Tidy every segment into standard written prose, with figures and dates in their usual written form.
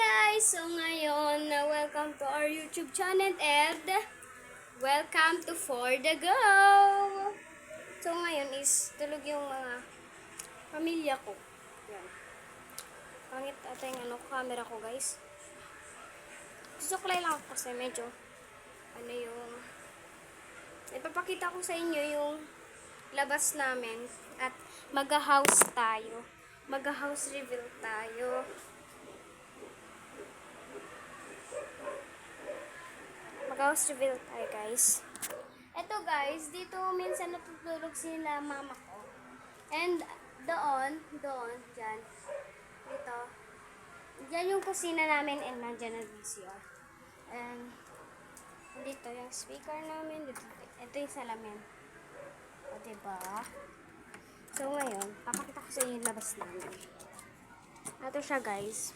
guys! So ngayon, welcome to our YouTube channel and welcome to For The Go! So ngayon is tulog yung mga pamilya ko. Yan. Pangit ata yung camera ko guys. Susuklay lang ako kasi medyo yung ipapakita ko sa inyo yung labas namin at mag-house tayo. Mag-house reveal tayo. Mag-house reveal tayo guys. Eto guys, dito minsan natutulog sila mama ko. And doon, dyan. Dito. Dyan yung kusina namin and nandyan ang VCR. And dito yung speaker namin. Dito, ito yung salamin. O diba? So ngayon, papakita ko sa inyo yung labas namin. Ito siya guys.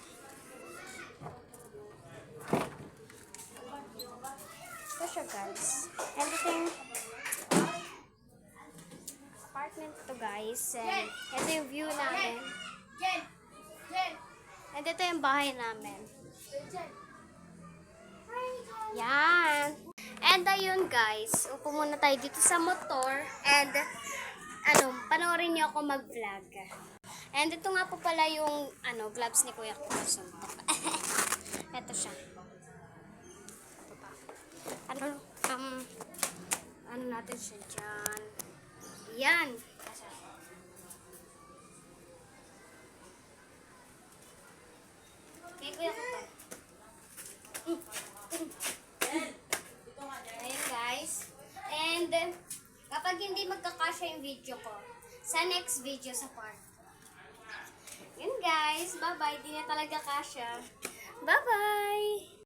Ito siya guys. And ito yung apartment to guys. And ito yung view namin. And ito yung bahay namin. Yan. And ayun guys, upo muna tayo dito sa motor. And panoorin niyo ako mag-vlog. And ito nga po pala yung gloves ni Kuya ko. Ito siya. Ano natin siya dyan. Yan. Okay, Kuya ko to. Ayun guys. And kapag hindi magkakasya yung video ko, sa next video sa part. Yun guys. Bye-bye. Di na talaga kasya. Bye-bye.